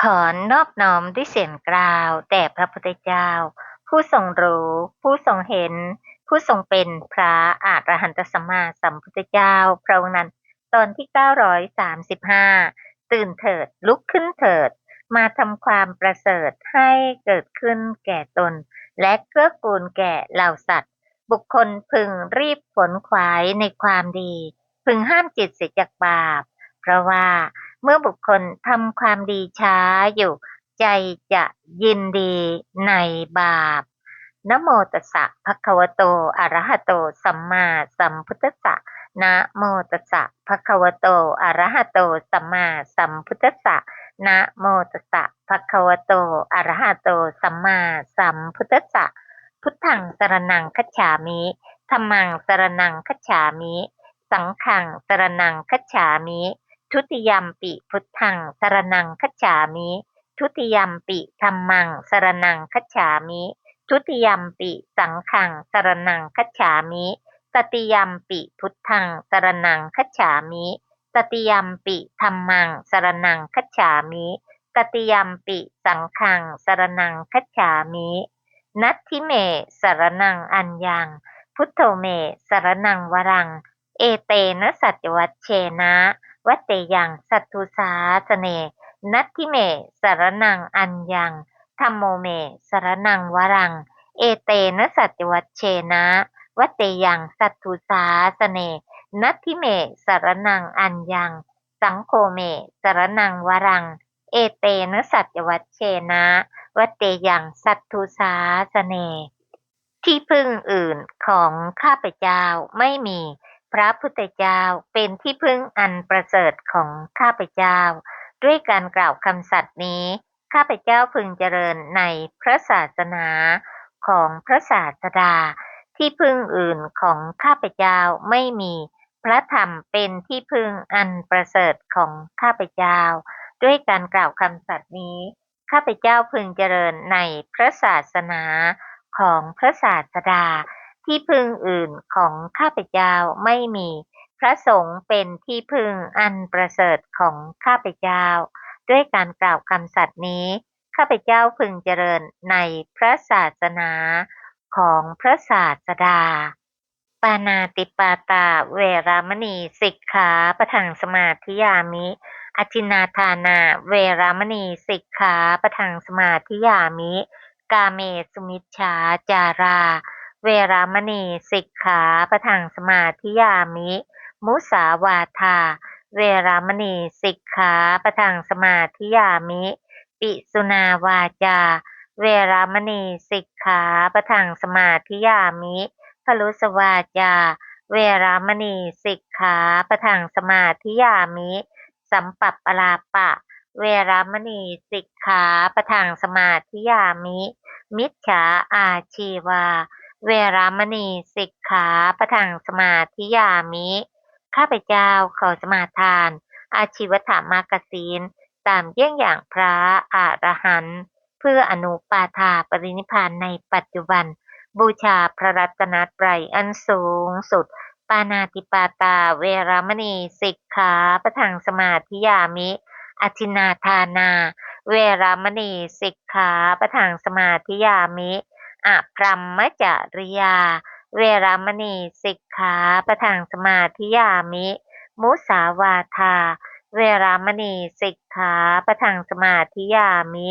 ขอนอบน้อมด้วยเสียงกล่าวแด่พระพุทธเจ้าผู้ทรงรู้ผู้ทรงเห็นผู้ทรงเป็นพระอรหันตสัมมาสัมพุทธเจ้าพระองค์นั้นตอนที่935ตื่นเถิดลุกขึ้นเถิดมาทำความประเสริฐให้เกิดขึ้นแก่ตนและเกื้อกูลแก่เหล่าสัตว์บุคคลพึงรีบขวนขวายในความดีพึงห้ามจิตเสียจากบาปเพราะว่า เมื่อบุคคลทำความดีช้าอยู่ใจจะยินดีในบาปนะโมตัสสะภะคะวะโตอะระหะโตสัมมาสัมพุทธัสสะนะโมตัสสะภะคะวะโตอะระหะโตสัมมาสัมพุทธัสสะนะโมตัสสะภะคะวะโตอะระหะโตสัมมาสัมพุทธัสสะพุทธังสรณังคัจฉามิธัมมังสรณังคัจฉามิสังฆังสรณังคัจฉามิ ทุติยัมปิพุทธังสรณังคัจฉามิทุติยัมปิธัมมังสรณังคัจฉามิทุติยัมปิสังฆังสรณังคัจฉามิตติยัมปิพุทธังสรณังคัจฉามิตติยัมปิธัมมังสรณังคัจฉามิตติยัมปิสังฆังสรณังคัจฉามินัตถิเมสรณังอัญญังพุทโธเมสรณังวรังเอเตนะสัจวัชเชนะ วัตเตยังสัตถุสาสเนนัตถิเมสรนังอัญญังธัมโมเมสรนังวรังเอเตนะสัจวัชเชนะวัตเตยังสัตถุสาสเนนัตถิเมสรนังอัญญังสังโฆเมสรนังวรังเอเตนะสัจวัชเชนะวัตเตยังสัตถุสาสเนที่พึ่งอื่นของข้าพเจ้าไม่มี พระพุทธเจ้าเป็นที่พึ่งอันประเสริฐของข้าพเจ้าด้วยการกล่าวคำสัตย์นี้ข้าพเจ้าพึงเจริญในพระศาสนาของพระศาสดาที่พึ่งอื่นของข้าพเจ้าไม่มีพระธรรมเป็นที่พึ่งอันประเสริฐของข้าพเจ้าด้วยการกล่าวคำสัตย์นี้ข้าพเจ้าพึงเจริญในพระศาสนาของพระศาสดา ที่พึ่งอื่นของข้าพเจ้าไม่มี พระสงฆ์เป็นที่พึ่งอันประเสริฐของข้าพเจ้า ด้วยการกล่าวคำสัตย์นี้ข้าพเจ้าพึงเจริญในพระศาสนาของพระศาสดา ปานาติปาตาเวรามณีสิกขาปะทังสมาธิยามิอทินนาทานาเวรามณีสิกขาปะทังสมาธิยามิกาเมสุมิชฌาจาราเวรามณีสิกขาปะทังสมาธิยามิมุสาวาทาเวรามณีสิกขาปะทังสมาธิยามิปิสุนาวาจาเวรามณีสิกขาปะทังสมาธิยามิพลุสวาจาเวรามณีสิกขาปะทังสมาธิยามิสัมปัปปลาปะเวรามณีสิกขาปะทังสมาธิยามิมิจฉาอาชีวาเวรามณีสิกขาปะทังสมาธิยามิข้าพเจ้าขอสมาทานอาชีวถามากศีลตามเยี่ยงอย่างพระอรหันต์เพื่ออนุปาทาปรินิพพานในปัจจุบัน บูชาพระรัตนตรัยอันสูงสุด ปานาติปาตาเวรามณีสิกขาปะทังสมาธิยามิอทินนาทานาเวรามณีสิกขาปะทังสมาธิยามิอพรหมจริยาเวรามณีสิกขาปะทังสมาธิยามิมุสาวาทาเวรามณีสิกขาปะทังสมาธิยามิ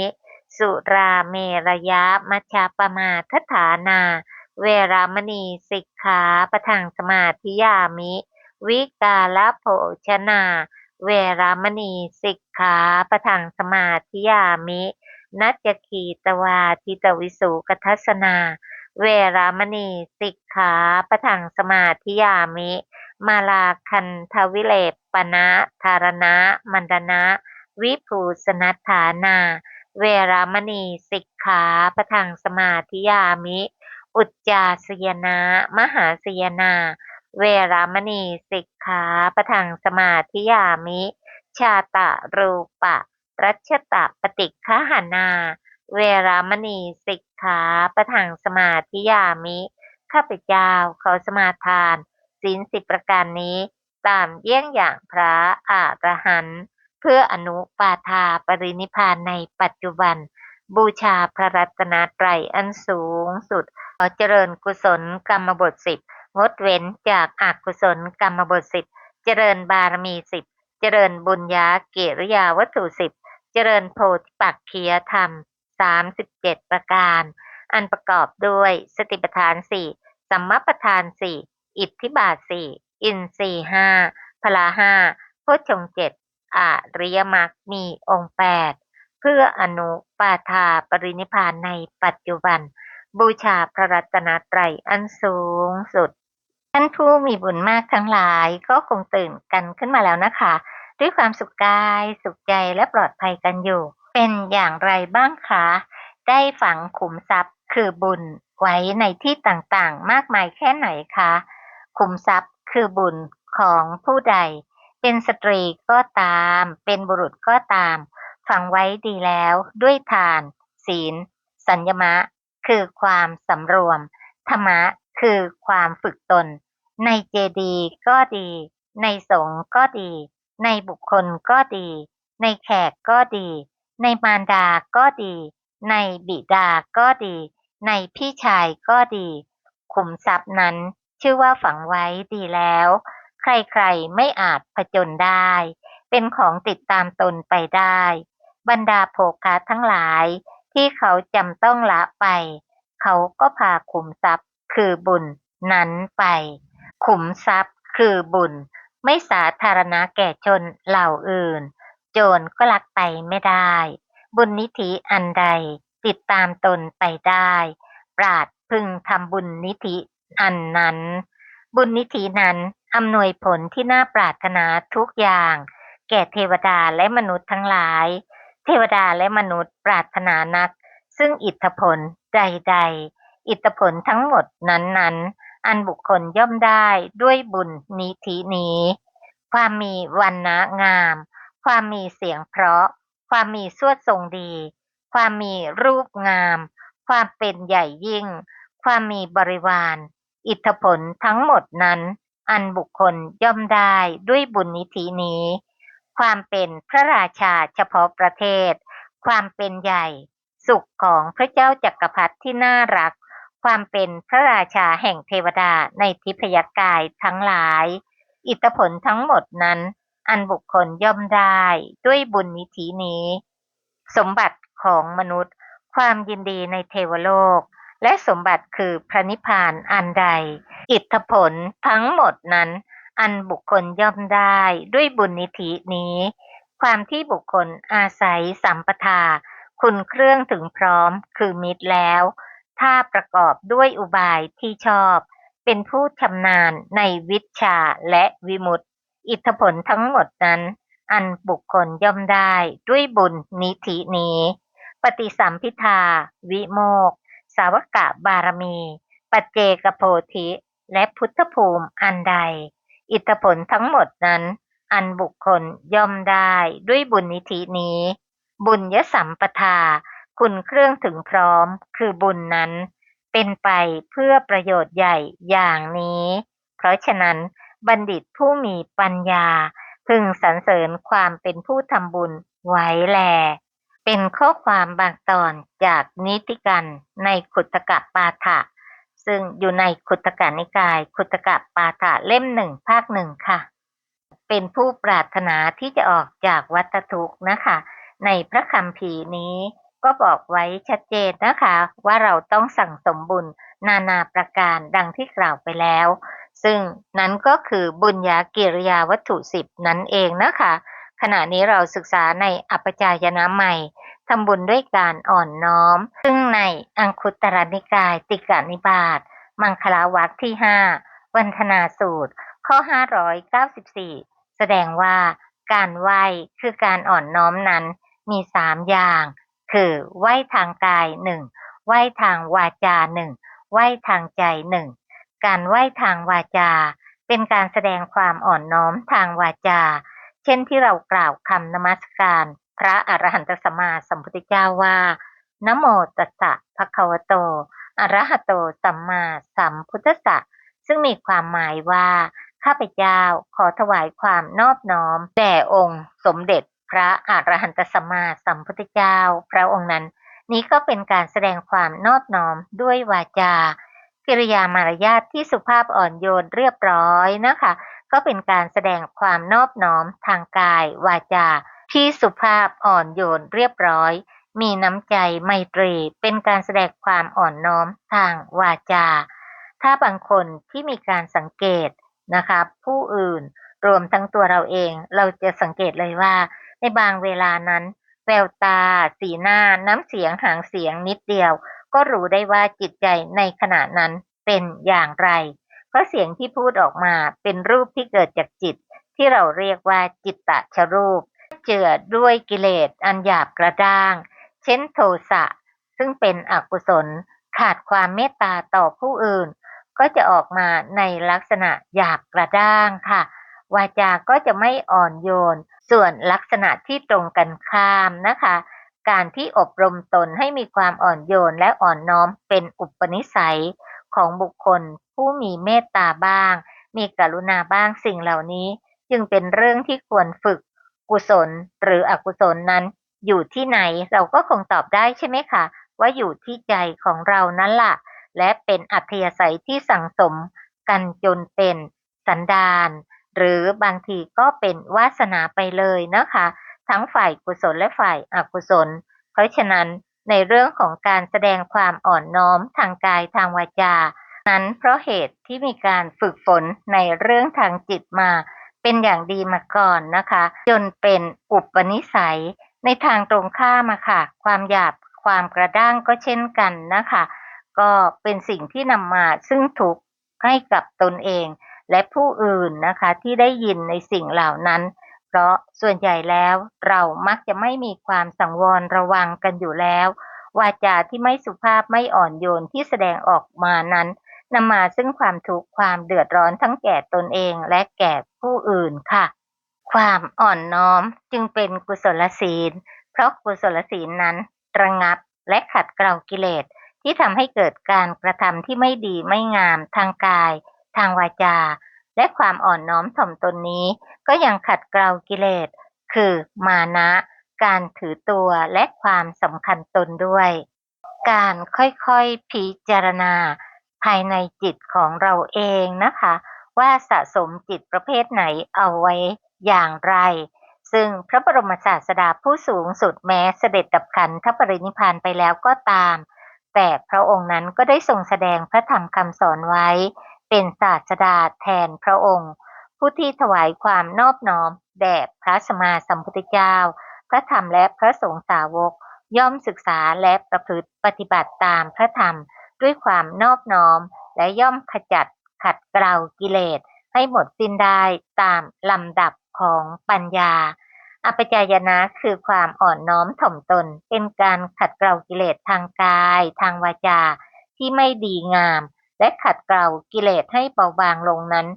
สุราเมรยะมัชฌปมาทฐานา เวรามณีสิกขาปะทังสมาธิยามิวิกาลโภชนาเวรามณีสิกขาปะทังสมาธิยามินัจจคีตวาทิตวิสุกทัสนาเวรามณีสิกขาปะทังสมาธิยามิมาลาคันทวิเลปปนะธารณะมันดนะวิภูสนัฏฐานาเวรามณีสิกขาปะทังสมาธิยามิ อุจจาสยนะมหาสยนาเวรามณีสิกขาปะทังสมาธิยามิชาตะรูปะรัชตะปฏิฆหานาเวรามณีสิกขาปะทังสมาธิยามิข้าพเจ้าขอสมาทานศีล10 ประการนี้ตามเยี่ยงอย่างพระอรหันต์ เพื่ออนุปาทาปรินิพพานในปัจจุบันบูชาพระรัตนตรัยอันสูงสุดขอเจริญกุศลกรรมบท10งดเว้นจากอกุศลกรรมบท10เจริญบารมี10เจริญบุญญาเกิริยาวัตถุ10เจริญโพธิปักขียธรรม37ประการอันประกอบด้วยสติปัฏฐาน4สัมมาปัฏฐาน4อิทธิบาท4อินทรีย์5พละ5โพชฌงค์7อริยมรรคมีองค์8เพื่ออนุปาทาปรินิพพานในปัจจุบันบูชาพระรัตนตรัยอันสูงสุดท่านผู้มีบุญมากทั้งหลายก็คงตื่นกันขึ้นมาแล้วนะคะด้วยความสุขกายสุขใจและปลอดภัยกันอยู่เป็นอย่างไรบ้างคะได้ฝังขุมทรัพย์คือบุญไว้ในที่ต่างๆมากมายแค่ไหนคะขุมทรัพย์คือบุญของผู้ใดเป็นสตรีก็ตามเป็นบุรุษก็ตามฝังไว้ดีแล้วด้วยทานศีลสัญญมะคือความสำรวมธรรมะคือความฝึกตนในเจดีย์ก็ดีในสงฆ์ก็ดีในบุคคลก็ดีในแขกก็ดีในมารดาก็ดีในบิดาก็ดีในพี่ชายก็ดีขุมทรัพย์นั้นชื่อว่าฝังไว้ดีแล้วใครๆไม่อาจผจญได้เป็นของติดตามตนไปได้บรรดาโภคะทั้งหลายที่เขาจำต้องละไปเขาก็พาขุมทรัพย์คือบุญนั้นไปขุมทรัพย์คือบุญไม่สาธารณะแก่ชนเหล่าอื่นโจรก็ลักไปไม่ได้บุญนิธิอันใดติดตามตนไปได้ปราดพึงทำบุญนิธิอันนั้นบุญนิธินั้นอำนวยผลที่น่าปรารถนาทุกอย่างแก่เทวดาและมนุษย์ทั้งหลายเทวดาและมนุษย์ปรารถนานักซึ่งอิทธผลใดๆอิทธผลทั้งหมดนั้นๆอันบุคคลย่อมได้ด้วยบุญนิธินี้ความมีวรรณะงามความมีเสียงเพราะความมีสวดทรงดีความมีรูปงามความเป็นใหญ่ยิ่งความมีบริวารอิทธผลทั้งหมดนั้นอันบุคคลย่อมได้ด้วยบุญนิธินี้ความเป็นพระราชาเฉพาะประเทศความเป็นใหญ่สุขของพระเจ้าจักรพรรดิที่น่ารักความเป็นพระราชาแห่งเทวดาในทิพยกายทั้งหลายอิทธิผลทั้งหมดนั้นอันบุคคลย่อมได้ด้วยบุญนิธินี้สมบัติของมนุษย์ความยินดีในเทวโลกและสมบัติคือพระนิพพานอันใดอิทธิผลทั้งหมดนั้นอันบุคคลย่อมได้ด้วยบุญนิธินี้ความที่บุคคลอาศัยสัมปทาคุณเครื่องถึงพร้อมคือมิตรแล้วถ้าประกอบด้วยอุบายที่ชอบเป็นผู้ชำนาญในวิชาและวิมุตติอิทธิผลทั้งหมดนั้นอันบุคคลย่อมได้ด้วยบุญนิธินี้ปฏิสัมพิทาวิโมกข์สาวกะบารมีปัจเจกโพธิและพุทธภูมิอันใดอิทธิผลทั้งหมดนั้นอันบุคคลย่อมได้ด้วยบุญนิธินี้บุญยสัมปทาคุณเครื่องถึงพร้อมคือบุญนั้นเป็นไปเพื่อประโยชน์ใหญ่อย่างนี้เพราะฉะนั้นบัณฑิตผู้มีปัญญาพึงสรรเสริญความเป็นผู้ทำบุญไว้แลเป็นข้อความบางตอนจากนิติกันในขุตตกปาฐะซึ่งอยู่ในขุตตกนิกายขุตตกปาฐะเล่ม1ภาค1ค่ะเป็นผู้ปรารถนาที่จะออกจากวัฏทุกข์นะคะในพระคัมภีร์นี้ก็บอกไว้ชัดเจนนะคะว่าเราต้องสั่งสมบุญนานาประการดังที่กล่าวไปแล้วซึ่งนั้นก็คือบุญญากิริยาวัตถุ10นั่นเองนะคะขณะนี้เราศึกษาในอัปจายนะใหม่ทำบุญด้วยการอ่อนน้อมซึ่งในอังคุตตรนิกายติกนิบาตมังคลวรรคที่5วันธนาสูตรข้อ594แสดงว่าการไหว้คือการอ่อนน้อมนั้นมี3อย่างคือไหว้ทางกาย1ไหว้ทางวาจา1ไหว้ทางใจ1การไหว้ทางวาจาเป็นการแสดงความอ่อนน้อมทางวาจาเช่นที่เรากล่าวคำนมัสการพระอรหันตสัมมาสัมพุทธเจ้าว่านะโมตัสสะภะคะวะโตอะระหะโตสัมมาสัมพุทธัสสะซึ่งมีความหมายว่าข้าพเจ้าขอถวายความนอบน้อมแด่องค์สมเด็จ พระอรหันตสัมมาสัมพุทธเจ้าพระองค์นั้นนี้ก็เป็นการแสดงความนอบน้อมด้วยวาจากิริยามารยาทที่สุภาพอ่อนโยนเรียบร้อยนะคะก็เป็นการแสดงความนอบน้อมทางกายวาจาที่สุภาพอ่อนโยนเรียบร้อยมีน้ำใจไมตรีเป็นการแสดงความอ่อนน้อมทางวาจาถ้าบางคนที่มีการสังเกตนะคะผู้อื่นรวมทั้งตัวเราเองเราจะสังเกตเลยว่าในบางเวลานั้นแววตาสีหน้าน้ำเสียงหางเสียงนิดเดียวก็รู้ได้ว่าจิตใจในขณะนั้นเป็นอย่างไรเพราะเสียงที่พูดออกมาเป็นรูปที่เกิดจากจิตที่เราเรียกว่าจิตตชรูปเจือด้วยกิเลสอันหยาบกระด้างเช่นโทสะซึ่งเป็นอกุศลขาดความเมตตาต่อผู้อื่นก็จะออกมาในลักษณะหยาบกระด้างค่ะวาจาก็จะไม่อ่อนโยนส่วนลักษณะที่ตรงกันข้ามนะคะการที่อบรมตนให้มีความอ่อนโยนและอ่อนน้อมเป็นอุปนิสัยของบุคคลผู้มีเมตตาบ้างมีกรุณาบ้างสิ่งเหล่านี้จึงเป็นเรื่องที่ควรฝึกกุศลหรืออกุศลนั้นอยู่ที่ไหนเราก็คงตอบได้ใช่ไหมคะว่าอยู่ที่ใจของเรานั่นล่ะและเป็นอัธยาศัยที่สั่งสมกันจนเป็นสันดานหรือบางทีก็เป็นวาสนาไปเลยนะคะทั้งฝ่ายกุศลและฝ่ายอกุศลเพราะฉะนั้นในเรื่องของการแสดงความอ่อนน้อมทางกายทางวาจานั้นเพราะเหตุที่มีการฝึกฝนในเรื่องทางจิตมาเป็นอย่างดีมาก่อนนะคะจนเป็นอุปนิสัยในทางตรงข้ามอะค่ะความหยาบความกระด้างก็เช่นกันนะคะก็เป็นสิ่งที่นำมาซึ่งทุกข์ให้กับตนเองและผู้อื่นนะคะที่ได้ยินในสิ่งเหล่านั้นเพราะส่วนใหญ่แล้วเรามักจะไม่มีความสังวรระวังกันอยู่แล้ววาจาที่ไม่สุภาพไม่อ่อนโยนที่แสดงออกมานั้นนำมาซึ่งความทุกข์ความเดือดร้อนทั้งแก่ตนเองและแก่ผู้อื่นค่ะความอ่อนน้อมจึงเป็นกุศลศีลเพราะกุศลศีลนั้นระงับและขัดเกลากิเลสที่ทำให้เกิดการกระทำที่ไม่ดีไม่งามทางกายทางวาจาและความอ่อนน้อมถ่อมตนนี้ก็ยังขัดเกลากิเลสคือมานะการถือตัวและความสำคัญตนด้วยการค่อยๆพิจารณาภายในจิตของเราเองนะคะว่าสะสมจิตประเภทไหนเอาไว้อย่างไรซึ่งพระบรมศาสดาผู้สูงสุดแม้เสด็จดับขันธปรินิพพานไปแล้วก็ตามแต่พระองค์นั้นก็ได้ทรงแสดงพระธรรมคำสอนไว้เป็นศาสดาแทนพระองค์ผู้ที่ถวายความนอบน้อมแด่พระสัมมาสัมพุทธเจ้าพระธรรมและพระสงฆ์สาวกย่อมศึกษาและประพฤติปฏิบัติตามพระธรรมด้วยความนอบน้อมและย่อมขจัดขัดเกลากิเลสให้หมดสิ้นได้ตามลำดับของปัญญาอัปปจายนะคือความอ่อนน้อมถ่อมตนเป็นการขัดเกลากิเลสทางกายทางวาจาที่ไม่ดีงามและขัดเกลากิเลสให้เบาบางลงนั้น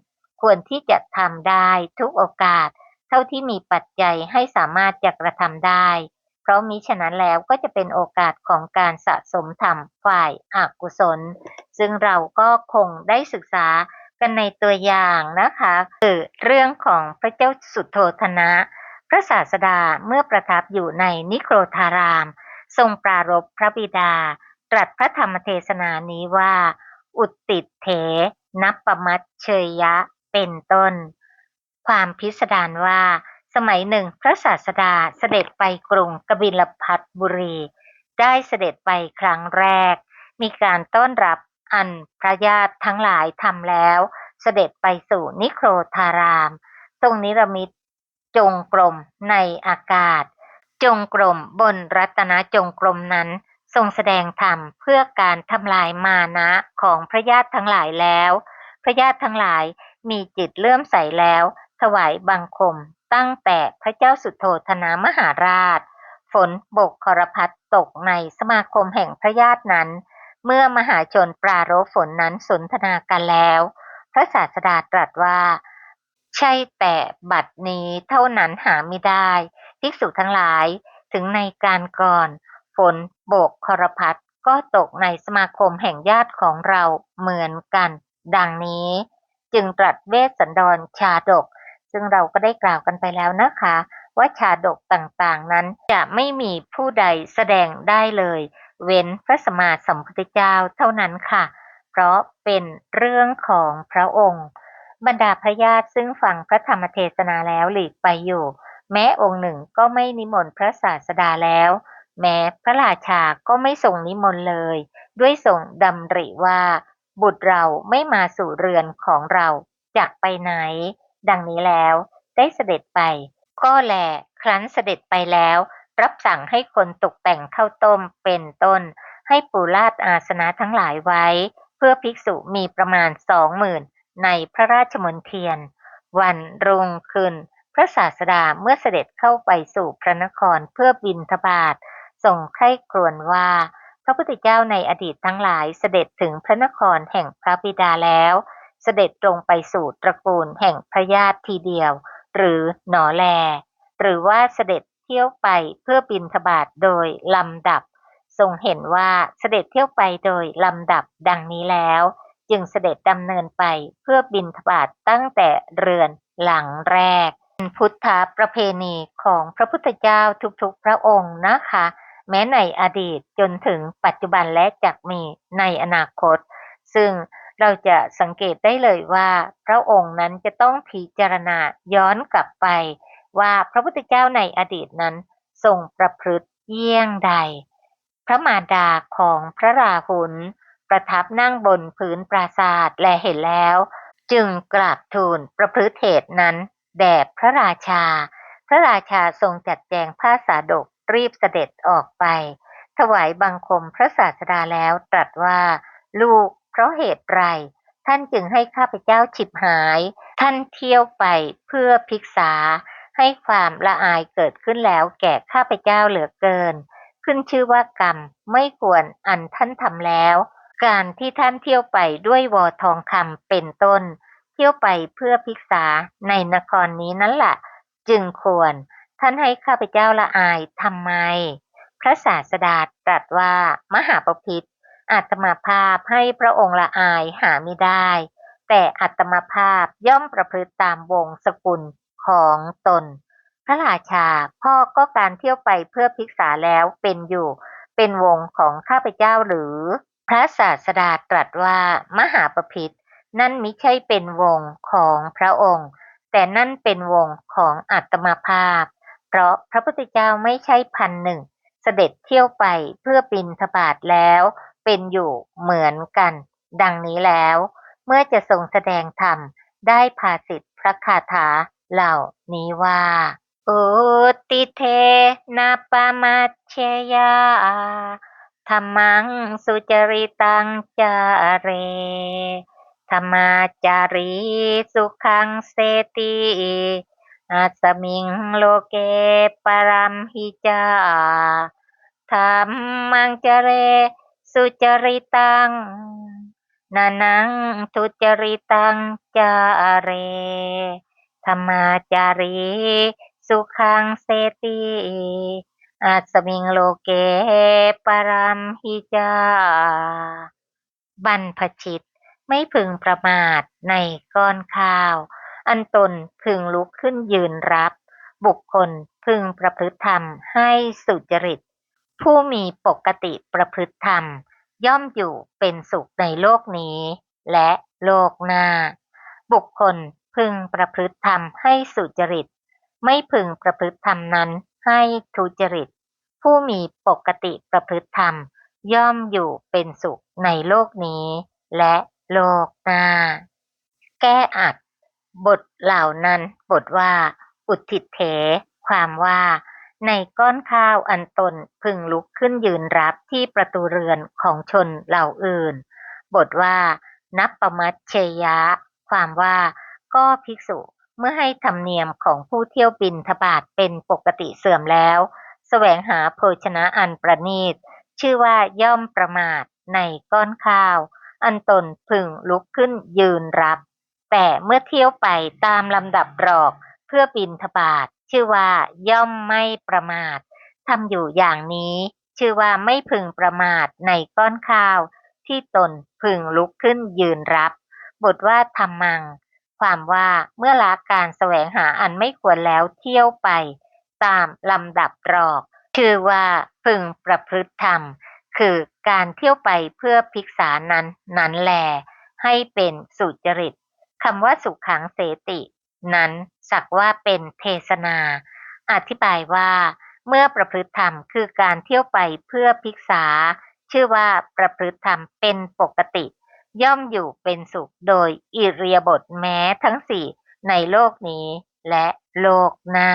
ควรที่จะทำได้ทุกโอกาสเท่าที่มีปัจจัยให้สามารถจะกระทำได้เพราะมิฉะนั้นแล้วก็จะเป็นโอกาสของการสะสมธรรมฝ่ายอกุศลซึ่งเราก็คงได้ศึกษากันในตัวอย่างนะคะคือเรื่องของพระเจ้าสุโธทนะพระศาสดาเมื่อประทับอยู่ในนิโครธารามทรงปรารภพระบิดาตรัสพระธรรมเทศนานี้ว่าอุตติเถนัปปมัชเชยยะเป็นต้นความพิสดารว่าสมัยหนึ่งพระศาสดาเสด็จไปกรุงกบิลพัทบุรีได้เสด็จไปครั้งแรกมีการต้อนรับอันพระญาติทั้งหลายทำแล้วเสด็จไปสู่นิโครธารามทรงนิรมิตจงกรมในอากาศจงกรมบนรัตนจงกรมนั้นทรงแสดงธรรมเพื่อการทำลายมานะของพระญาติทั้งหลายแล้วพระญาติทั้งหลายมีจิตเลื่อมใสแล้วถวายบังคมตั้งแต่พระเจ้าสุโธทนะมหาราชฝนบกครพัดตกในสมาคมแห่งพระญาตินั้นเมื่อมหาชนปรารภฝนนั้นสนทนากันแล้วพระศาสดาตรัสว่าใช่แต่บัดนี้เท่านั้นหาไม่ได้ภิกษุทั้งหลายถึงในการก่อนฝนโบกครพัดก็ตกในสมาคมแห่งญาติของเราเหมือนกันดังนี้จึงตรัสเวสสันดรชาดกซึ่งเราก็ได้กล่าวกันไปแล้วนะคะ ว่าชาดกต่างๆนั้นจะไม่มีผู้ใดแสดงได้เลยเว้นพระสัมมาสัมพุทธเจ้าเท่านั้นค่ะเพราะเป็นเรื่องของพระองค์บรรดาพระญาติซึ่งฟังพระธรรมเทศนาแล้วหลีกไปอยู่แม้องค์หนึ่งก็ไม่นิมนต์พระศาสดาแล้วแม้พระราชาก็ไม่ทรงนิมนต์เลยด้วยทรงดำริว่าบุตรเราไม่มาสู่เรือนของเราจากไปไหนดังนี้แล้วได้เสด็จไปก็แลครั้นเสด็จไปแล้วรับสั่งให้คนตกแต่งข้าวต้มเป็นต้นให้ปูลาดอาสนะทั้งหลายไว้เพื่อภิกษุมีประมาณ20,000ในพระราชมณฑีวันรุ่งขึ้นพระศาสดาเมื่อเสด็จเข้าไปสู่พระนครเพื่อบิณฑบาตทรงใคร่ครวญว่าพระพุทธเจ้าในอดีตทั้งหลายเสด็จถึงพระนครแห่งพระบิดาแล้วเสด็จตรงไปสู่ตระกูลแห่งพระญาติทีเดียวหรือหนอแลหรือว่าเสด็จเที่ยวไปเพื่อบิณฑบาตโดยลำดับทรงเห็นว่าเสด็จเที่ยวไปโดยลำดับดังนี้แล้วจึงเสด็จดำเนินไปเพื่อบิณฑบาตตั้งแต่เรือนหลังแรกเป็นพุทธประเพณีของพระพุทธเจ้าทุกๆพระองค์นะคะแม้ในอดีตจนถึงปัจจุบันและจะมีในอนาคตซึ่งเราจะสังเกตได้เลยว่าพระองค์นั้นจะต้องพิจารณาย้อนกลับไปว่าพระพุทธเจ้าในอดีตนั้นทรงประพฤติเยี่ยงใดพระมารดาของพระราหุลประทับนั่งบนพื้นปราสาทและเห็นแล้วจึงกราบทูลประพฤติเหตุนั้นแด่พระราชาพระราชาทรงจัดแจงผ้าสาดกรีบเสด็จออกไปถวายบังคมพระศาสดาแล้วตรัสว่าลูกเพราะเหตุไรท่านจึงให้ข้าพเจ้าฉิบหายท่านเที่ยวไปเพื่อภิกษาให้ความละอายเกิดขึ้นแล้วแก่ข้าพเจ้าเหลือเกินขึ้นชื่อว่ากรรมไม่ควรอันท่านทำแล้วการที่ท่านเที่ยวไปด้วยวอทองคำเป็นต้นเที่ยวไปเพื่อภิกษาในนครนี้นั่นแหละจึงควรท่านให้ข้าพเจ้าละอายทำไมพระศาสดาตรัสว่ามหาบพิตรอาตมาภาพให้พระองค์ละอายหาไม่ได้แต่อาตมาภาพย่อมประพฤติตามวงศกุลของตนพระราชาพ่อก็การเที่ยวไปเพื่อภิกษาแล้วเป็นอยู่เป็นวงของข้าพเจ้าหรือพระศาสดาตรัสว่ามหาบพิตรนั่นมิใช่เป็นวงของพระองค์แต่นั่นเป็นวงของอาตมาภาพเพราะพระพุทธเจ้าไม่ใช่1,000เสด็จเที่ยวไปเพื่อบิณฑบาตแล้วเป็นอยู่เหมือนกันดังนี้แล้วเมื่อจะทรงแสดงธรรมได้ภาษิตพระคาถาเหล่านี้ว่าอุติเทนะปะมัชเชยาธัมมังสุจริตังจาเรธรรมาจารีสุขังเสติอาสมิงโลเกปรัมหิจาธัมมังจเรสุจริตังนานังทุจริตังจาเรธรรมาจารีสุขังเสติอาสมิงโลเกปรัมหิจาบรรพชิตไม่พึงประมาทในก้อนข้าวอันตนพึงลุกขึ้นยืนรับบุคคลพึงประพฤติธรรมให้สุจริตผู้มีปกติประพฤติธรรมย่อมอยู่เป็นสุขในโลกนี้และโลกหน้าบุคคลพึงประพฤติธรรมให้สุจริตไม่พึงประพฤติธรรมนั้นให้ทุจริตผู้มีปกติประพฤติธรรมย่อมอยู่เป็นสุขในโลกนี้และโลกหน้าแก้อัดบทเหล่านั้นบทว่าอุทิศเถความว่าในก้อนข้าวอันตนพึงลุกขึ้นยืนรับที่ประตูเรือนของชนเหล่าอื่นบทว่านับประมัชเชยะความว่าก็ภิกษุเมื่อให้ธรรมเนียมของผู้เที่ยวบิณฑบาตเป็นปกติเสื่อมแล้วแสวงหาโภชนะอันประณีตชื่อว่าย่อมประมาทในก้อนข้าวอันตนพึงลุกขึ้นยืนรับแต่เมื่อเที่ยวไปตามลำดับรอกเพื่อบิณฑบาตชื่อว่าย่อมไม่ประมาททำอยู่อย่างนี้ชื่อว่าไม่พึงประมาทในก้อนข้าวที่ตนพึงลุกขึ้นยืนรับบทว่าธัมมังความว่าเมื่อละการแสวงหาอันไม่ควรแล้วเที่ยวไป ตามลำดับรอกชื่อว่าพึงประพฤติธรรมคือการเที่ยวไปเพื่อภิกษานั้นแลให้เป็นสุจริตคำว่าสุขังเสตินั้นสักว่าเป็นเทศนาอธิบายว่าเมื่อประพฤติธรรมคือการเที่ยวไปเพื่อภิกษาชื่อว่าประพฤติธรรมเป็นปกติย่อมอยู่เป็นสุขโดยอิริยาบถแม้ทั้งสี่ในโลกนี้และโลกหน้า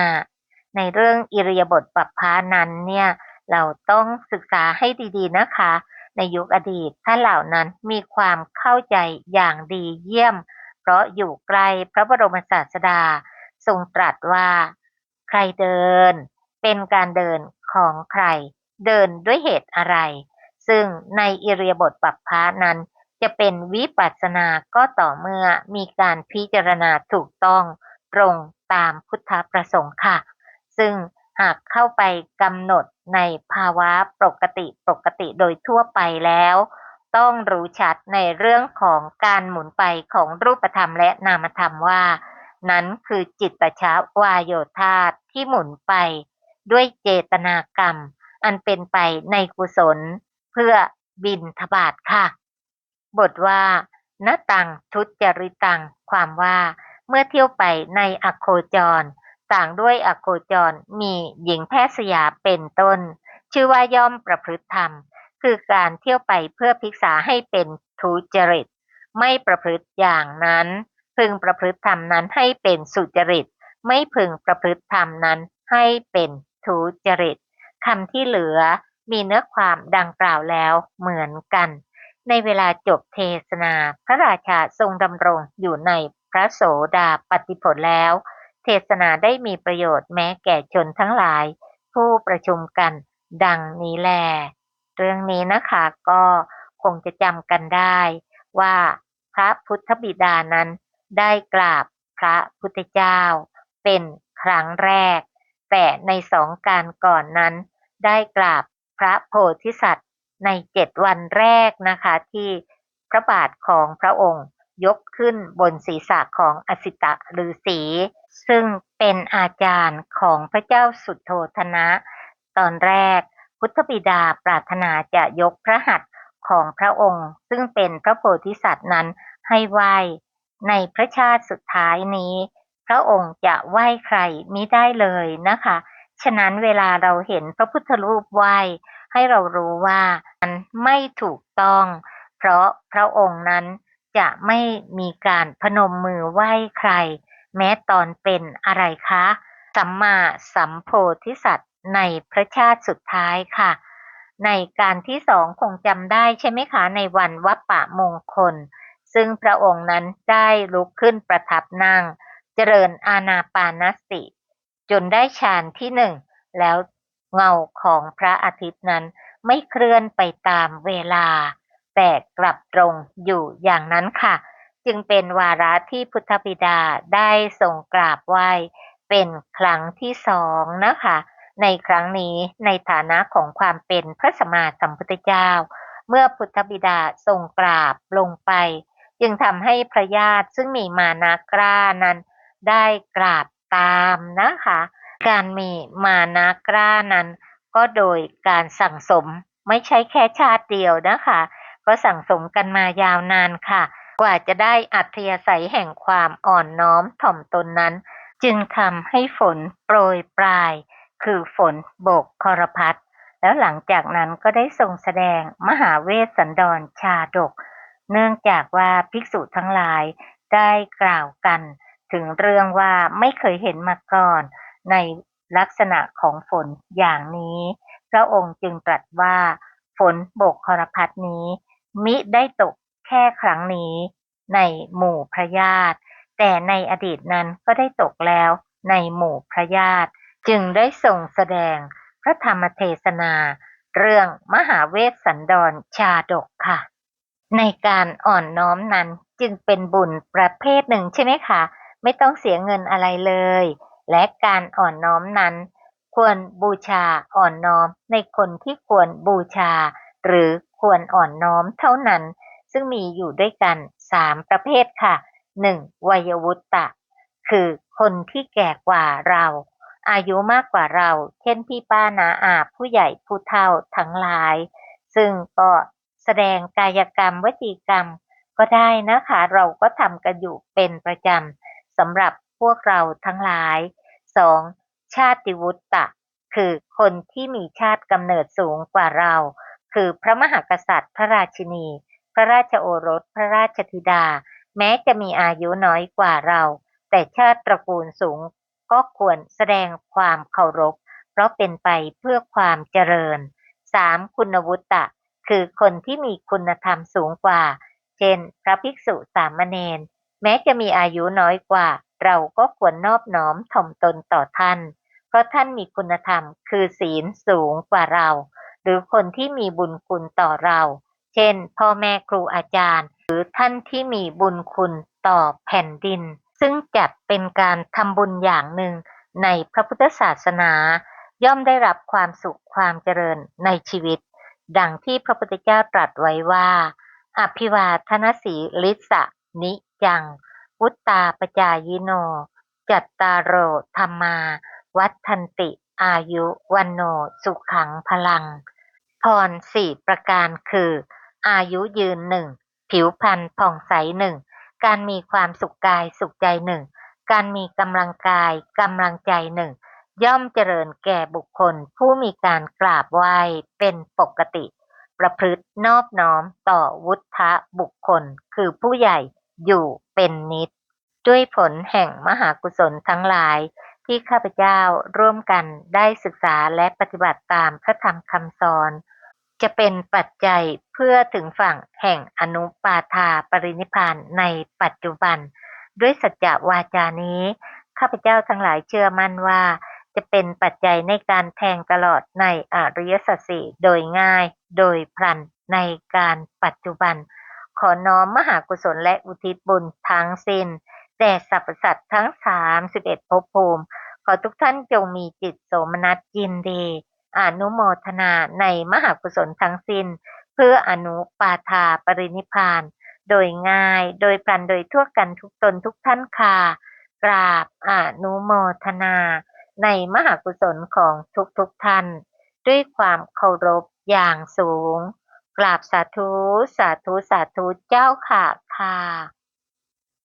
ในเรื่องอิริยาบถปัปพานั้นเนี่ยเราต้องศึกษาให้ดีๆนะคะในยุคอดีตท่านเหล่านั้นมีความเข้าใจอย่างดีเยี่ยมเพราะอยู่ใกล้พระบรมศาสดาทรงตรัสว่าใครเดินเป็นการเดินของใครเดินด้วยเหตุอะไรซึ่งในอิริยาบถปัปพานั้นจะเป็นวิปัสสนาก็ต่อเมื่อมีการพิจารณาถูกต้องตรงตามพุทธประสงค์ค่ะซึ่งหากเข้าไปกำหนดในภาวะปกติโดยทั่วไปแล้วต้องรู้ชัดในเรื่องของการหมุนไปของรูปธรรมและนามธรรมว่านั้นคือจิตตชวายโยธาที่หมุนไปด้วยเจตนากรรมอันเป็นไปในกุศลเพื่อบิณฑบาตค่ะบทว่านตังทุจริตังความว่าเมื่อเที่ยวไปในอโคจรต่างด้วยอโคจรมีหญิงแพทย์สยาเป็นต้นชื่อว่าย่อมประพฤติธรรมคือการเที่ยวไปเพื่อภิกษาให้เป็นทุจริตไม่ประพฤติอย่างนั้นพึงประพฤติธรรมนั้นให้เป็นสุจริตไม่พึงประพฤติธรรมนั้นให้เป็นทุจริตคำที่เหลือมีเนื้อความดังกล่าวแล้วเหมือนกันในเวลาจบเทศนาพระราชาทรงดำรงอยู่ในพระโสดาปัตติผลแล้วเทศนาได้มีประโยชน์แม้แก่ชนทั้งหลายผู้ประชุมกันดังนี้แลเรื่องนี้นะคะก็คงจะจำกันได้ว่าพระพุทธบิดานั้นได้กราบพระพุทธเจ้าเป็นครั้งแรกแต่ในสองการก่อนนั้นได้กราบพระโพธิสัตว์ใน7 วันแรกนะคะที่พระบาทของพระองค์ยกขึ้นบนศีรษะของอสิตะฤาษีซึ่งเป็นอาจารย์ของพระเจ้าสุโธทนะตอนแรกพุทธบิดาปรารถนาจะยกพระหัตถ์ของพระองค์ซึ่งเป็นพระโพธิสัตว์นั้นให้ไหว้ในพระชาติสุดท้ายนี้พระองค์จะไหว้ใครมิได้เลยนะคะฉะนั้นเวลาเราเห็นพระพุทธรูปไหว้ให้เรารู้ว่ามันไม่ถูกต้องเพราะพระองค์นั้นจะไม่มีการพนมมือไหว้ใครแม้ตอนเป็นอะไรคะสัมมาสัมโพธิสัตว์ในพระชาติสุดท้ายค่ะในการที่สองคงจำได้ใช่ไหมคะในวันวัปปะมงคลซึ่งพระองค์นั้นได้ลุกขึ้นประทับนั่งเจริญอานาปานสติจนได้ฌานที่1แล้วเงาของพระอาทิตย์นั้นไม่เคลื่อนไปตามเวลาแต่กลับตรงอยู่อย่างนั้นค่ะจึงเป็นวาระที่พุทธบิดาได้ทรงกราบไหว้เป็นครั้งที่2นะคะในครั้งนี้ในฐานะของความเป็นพระสัมมาสัมพุทธเจ้าเมื่อพุทธบิดาทรงกราบลงไปจึงทำให้พระญาติซึ่งมีมานะกล้านั้นได้กราบตามนะคะการมีมานะกล้านั้นก็โดยการสั่งสมไม่ใช่แค่ชาติเดียวนะคะก็สั่งสมกันมายาวนานค่ะกว่าจะได้อัธยาศัยแห่งความอ่อนน้อมถ่อมตนนั้นจึงทำให้ฝนโปรยปลายคือฝนโบกครพัดแล้วหลังจากนั้นก็ได้ทรงแสดงมหาเวสสันดรชาดกเนื่องจากว่าภิกษุทั้งหลายได้กล่าวกันถึงเรื่องว่าไม่เคยเห็นมาก่อนในลักษณะของฝนอย่างนี้พระองค์จึงตรัสว่าฝนโบกครพัดนี้มิได้ตกแค่ครั้งนี้ในหมู่พระญาติแต่ในอดีตนั้นก็ได้ตกแล้วในหมู่พระญาติจึงได้ทรงแสดงพระธรรมเทศนาเรื่องมหาเวสสันดรชาดกค่ะในการอ่อนน้อมนั้นจึงเป็นบุญประเภทหนึ่งใช่ไหมคะไม่ต้องเสียเงินอะไรเลยและการอ่อนน้อมนั้นควรบูชาอ่อนน้อมในคนที่ควรบูชาหรือควรอ่อนน้อมเท่านั้นซึ่งมีอยู่ด้วยกัน3ประเภทค่ะ1วัยวุตตะคือคนที่แก่กว่าเรา อายุมากกว่าเรา เช่นพี่ป้าน้าอาผู้ใหญ่ผู้เฒ่าทั้งหลาย ซึ่งก็แสดงกายกรรมวจีกรรมก็ได้นะคะ เราก็ทำกันอยู่เป็นประจำสำหรับพวกเราทั้งหลาย 2. ชาติวุตตะ คือคนที่มีชาติกำเนิดสูงกว่าเรา คือพระมหากษัตริย์พระราชินี พระราชโอรส พระราชธิดา แม้จะมีอายุน้อยกว่าเรา แต่ชาติตระกูลสูงก็ควรแสดงความเคารพ เพราะเป็นไปเพื่อความเจริญ 3. คุณวุตตะ คือคนที่มีคุณธรรมสูงกว่า เช่น พระภิกษุสามเณร แม้จะมีอายุน้อยกว่า เราก็ควรนอบน้อมถ่อมตนต่อท่าน เพราะท่านมีคุณธรรมคือศีลสูงกว่าเรา หรือคนที่มีบุญคุณต่อเรา เช่น พ่อแม่ครูอาจารย์ หรือท่านที่มีบุญคุณต่อแผ่นดิน ซึ่งจัดเป็นการทำบุญอย่างหนึ่งในพระพุทธศาสนา ย่อมได้รับความสุขความเจริญในชีวิต ดังที่พระพุทธเจ้าตรัสไว้ว่า อภิวาทนสีลิสะนิจัง วุตตาปจายโน จัตตารโอธรรมา วัฏฏันติ อายุวันโน สุขังพลัง พรสี่ประการคือ อายุยืน 1. ผิวพรรณผ่องใส 1. การมีความสุขกายสุขใจ 1. การมีกำลังกายกำลังใจ 1. ย่อมเจริญแก่บุคคลผู้มีการกราบไหว้เป็นปกติ ประพฤตินอบน้อมต่อวุฒะบุคคลคือผู้ใหญ่อยู่เป็นนิจ ด้วยผลแห่งมหากุศลทั้งหลายที่ข้าพเจ้าร่วมกันได้ศึกษาและปฏิบัติตามพระธรรมคำสอน จะเป็นปัจจัยเพื่อถึงฝั่งแห่งอนุปาทาปรินิพพานในปัจจุบัน ด้วยสัจจะวาจานี้ข้าพเจ้าทั้งหลายเชื่อมั่นว่าจะเป็นปัจจัยในการแทงตลอดในอริยสัจสี่โดยง่ายโดยพลันในการปัจจุบัน ขอน้อมมหากุศลและอุทิศบุญทั้งสิ้นแด่สรรพสัตว์ทั้ง31ภพภูมิ ขอทุกท่านจงมีจิตโสมนัสยินดีอนุโมทนาในมหากุศลทั้งสิ้นเพื่ออนุปาทาปรินิพพานโดยง่ายโดยพลันโดยทั่วกันทุกตนทุกท่านค่ะกราบอนุโมทนาในมหากุศลของทุกท่านด้วยความเคารพอย่างสูงกราบสาธุสาธุสาธุเจ้าค่ะค่ะ